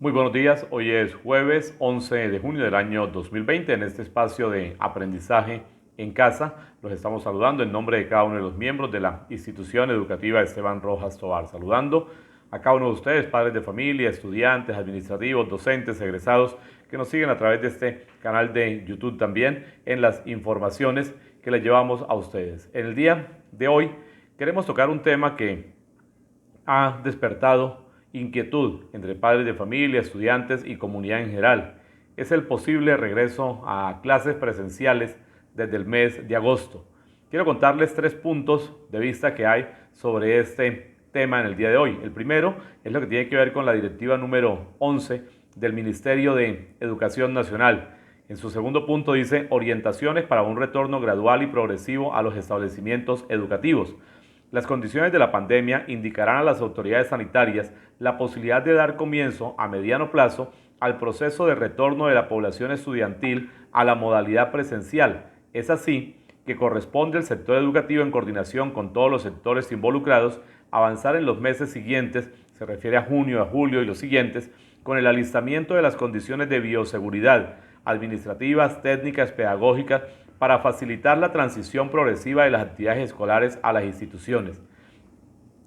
Muy buenos días, hoy es jueves 11 de junio del año 2020. En este espacio de aprendizaje en casa los estamos saludando en nombre de cada uno de los miembros de la institución educativa Esteban Rojas Tovar, saludando a cada uno de ustedes, padres de familia, estudiantes, administrativos, docentes, egresados que nos siguen a través de este canal de YouTube también en las informaciones que les llevamos a ustedes. En el día de hoy queremos tocar un tema que ha despertado inquietud entre padres de familia, estudiantes y comunidad en general. Es el posible regreso a clases presenciales desde el mes de agosto. Quiero contarles 3 puntos de vista que hay sobre este tema en el día de hoy. El primero es lo que tiene que ver con la directiva número 11 del Ministerio de Educación Nacional. En su segundo punto dice orientaciones para un retorno gradual y progresivo a los establecimientos educativos. Las condiciones de la pandemia indicarán a las autoridades sanitarias la posibilidad de dar comienzo a mediano plazo al proceso de retorno de la población estudiantil a la modalidad presencial. Es así que corresponde al sector educativo, en coordinación con todos los sectores involucrados, avanzar en los meses siguientes, se refiere a junio, a julio y los siguientes, con el alistamiento de las condiciones de bioseguridad, administrativas, técnicas, pedagógicas, para facilitar la transición progresiva de las actividades escolares a las instituciones.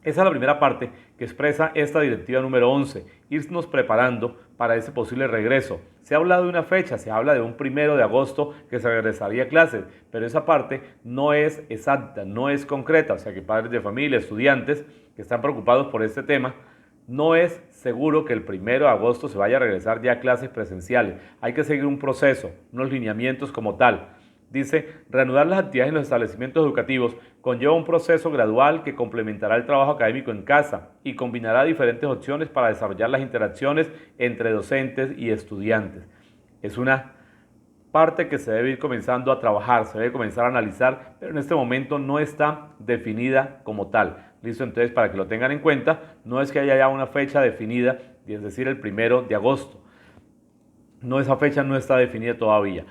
Esa es la primera parte que expresa esta directiva número 11, irnos preparando para ese posible regreso. Se ha hablado de una fecha, se habla de un 1 de agosto que se regresaría a clases, pero esa parte no es exacta, no es concreta, o sea que padres de familia, estudiantes que están preocupados por este tema, no es seguro que el 1 de agosto se vaya a regresar ya a clases presenciales. Hay que seguir un proceso, unos lineamientos como tal. Dice, reanudar las actividades en los establecimientos educativos conlleva un proceso gradual que complementará el trabajo académico en casa y combinará diferentes opciones para desarrollar las interacciones entre docentes y estudiantes. Es una parte que se debe ir comenzando a trabajar, se debe comenzar a analizar, pero en este momento no está definida como tal. Listo, entonces para que lo tengan en cuenta, no es que haya ya una fecha definida, es decir, el 1 de agosto. No, esa fecha no está definida todavía.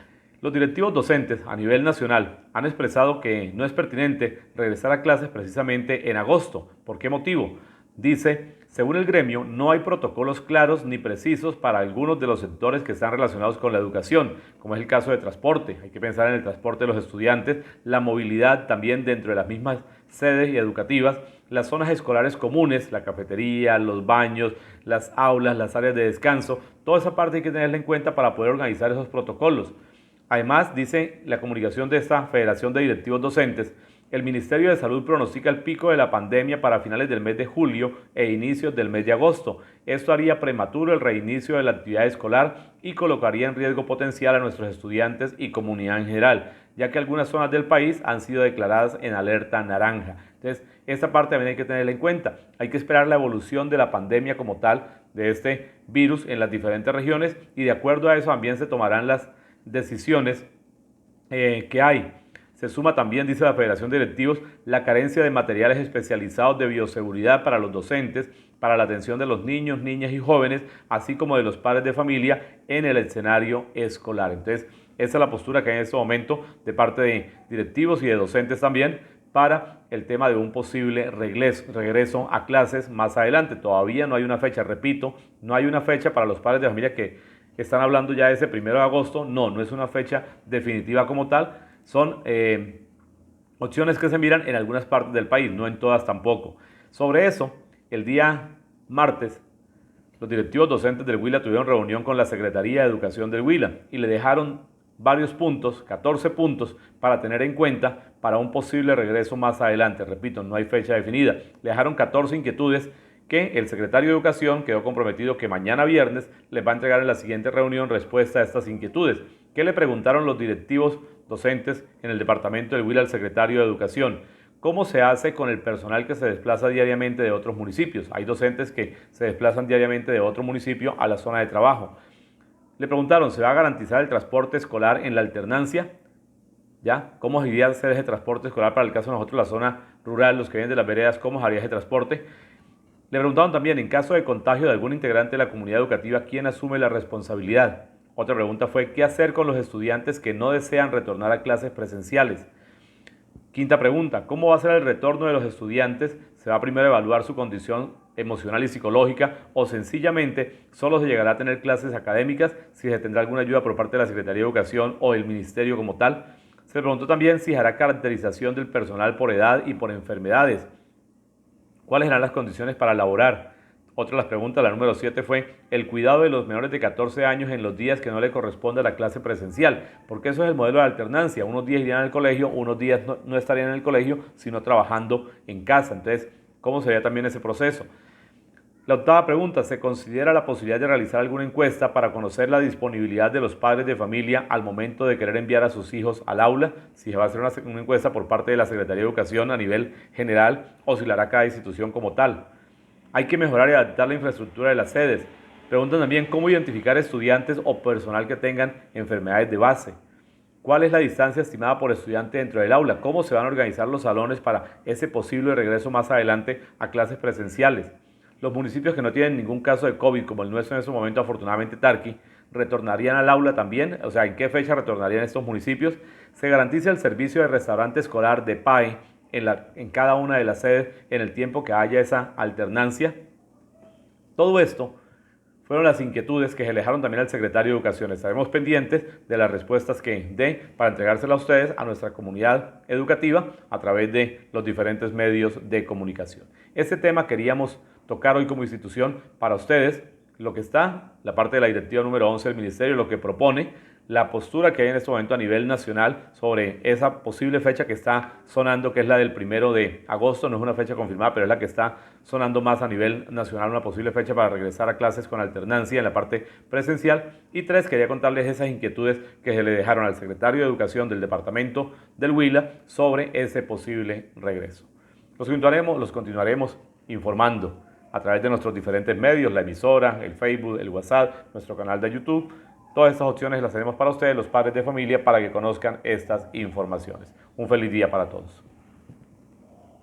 Los directivos docentes a nivel nacional han expresado que no es pertinente regresar a clases precisamente en agosto. ¿Por qué motivo? Dice, según el gremio, no hay protocolos claros ni precisos para algunos de los sectores que están relacionados con la educación, como es el caso de transporte. Hay que pensar en el transporte de los estudiantes, la movilidad también dentro de las mismas sedes y educativas, las zonas escolares comunes, la cafetería, los baños, las aulas, las áreas de descanso. Toda esa parte hay que tenerla en cuenta para poder organizar esos protocolos. Además, dice la comunicación de esta Federación de Directivos Docentes, el Ministerio de Salud pronostica el pico de la pandemia para finales del mes de julio e inicios del mes de agosto. Esto haría prematuro el reinicio de la actividad escolar y colocaría en riesgo potencial a nuestros estudiantes y comunidad en general, ya que algunas zonas del país han sido declaradas en alerta naranja. Entonces, esta parte también hay que tenerla en cuenta. Hay que esperar la evolución de la pandemia como tal, de este virus en las diferentes regiones, y de acuerdo a eso también se tomarán las decisiones que hay. Se suma también, dice la Federación de Directivos, la carencia de materiales especializados de bioseguridad para los docentes, para la atención de los niños, niñas y jóvenes, así como de los padres de familia en el escenario escolar. Entonces, esa es la postura que hay en este momento de parte de directivos y de docentes también para el tema de un posible regreso a clases más adelante. Todavía no hay una fecha, repito, no hay una fecha para los padres de familia que están hablando ya de ese 1 de agosto. No es una fecha definitiva como tal. Son opciones que se miran en algunas partes del país, no en todas tampoco. Sobre eso, el día martes, los directivos docentes del Huila tuvieron reunión con la Secretaría de Educación del Huila y le dejaron varios puntos, 14 puntos, para tener en cuenta para un posible regreso más adelante. Repito, no hay fecha definida. Le dejaron 14 inquietudes que el secretario de Educación quedó comprometido que mañana viernes les va a entregar en la siguiente reunión respuesta a estas inquietudes. ¿Qué le preguntaron los directivos docentes en el departamento del Huila al secretario de Educación? ¿Cómo se hace con el personal que se desplaza diariamente de otros municipios? Hay docentes que se desplazan diariamente de otro municipio a la zona de trabajo. Le preguntaron, ¿se va a garantizar el transporte escolar en la alternancia? ¿Ya? ¿Cómo iría a hacer ese transporte escolar para el caso de nosotros, la zona rural, los que vienen de las veredas, cómo haría ese transporte? Le preguntaron también, en caso de contagio de algún integrante de la comunidad educativa, ¿quién asume la responsabilidad? Otra pregunta fue, ¿qué hacer con los estudiantes que no desean retornar a clases presenciales? Quinta pregunta, ¿cómo va a ser el retorno de los estudiantes? Se va primero a evaluar su condición emocional y psicológica, o sencillamente solo se llegará a tener clases académicas si se tendrá alguna ayuda por parte de la Secretaría de Educación o el Ministerio como tal. Se preguntó también si hará caracterización del personal por edad y por enfermedades. ¿Cuáles serán las condiciones para laborar? Otra de las preguntas, la número 7, fue el cuidado de los menores de 14 años en los días que no le corresponde a la clase presencial, porque eso es el modelo de alternancia. Unos días irían al colegio, unos días no estarían en el colegio, sino trabajando en casa. Entonces, ¿cómo sería también ese proceso? La octava pregunta, ¿se considera la posibilidad de realizar alguna encuesta para conocer la disponibilidad de los padres de familia al momento de querer enviar a sus hijos al aula? Si se va a hacer una encuesta por parte de la Secretaría de Educación a nivel general o si la hará cada institución como tal. Hay que mejorar y adaptar la infraestructura de las sedes. Preguntan también cómo identificar estudiantes o personal que tengan enfermedades de base. ¿Cuál es la distancia estimada por estudiante dentro del aula? ¿Cómo se van a organizar los salones para ese posible regreso más adelante a clases presenciales? Los municipios que no tienen ningún caso de COVID, como el nuestro en este momento, afortunadamente Tarqui, ¿retornarían al aula también? O sea, ¿en qué fecha retornarían estos municipios? Se garantiza el servicio de restaurante escolar de PAE en cada una de las sedes en el tiempo que haya esa alternancia. Todo esto fueron las inquietudes que se le dejaron también al secretario de Educación. Estaremos pendientes de las respuestas que dé para entregárselas a ustedes, a nuestra comunidad educativa, a través de los diferentes medios de comunicación. Este tema queríamos tocar hoy como institución para ustedes, lo que está, la parte de la directiva número 11 del Ministerio, lo que propone, la postura que hay en este momento a nivel nacional sobre esa posible fecha que está sonando, que es la del 1 de agosto, no es una fecha confirmada, pero es la que está sonando más a nivel nacional, una posible fecha para regresar a clases con alternancia en la parte presencial. Y 3, quería contarles esas inquietudes que se le dejaron al secretario de Educación del departamento del Huila sobre ese posible regreso. Los continuaremos informando a través de nuestros diferentes medios, la emisora, el Facebook, el WhatsApp, nuestro canal de YouTube. Todas estas opciones las tenemos para ustedes, los padres de familia, para que conozcan estas informaciones. Un feliz día para todos.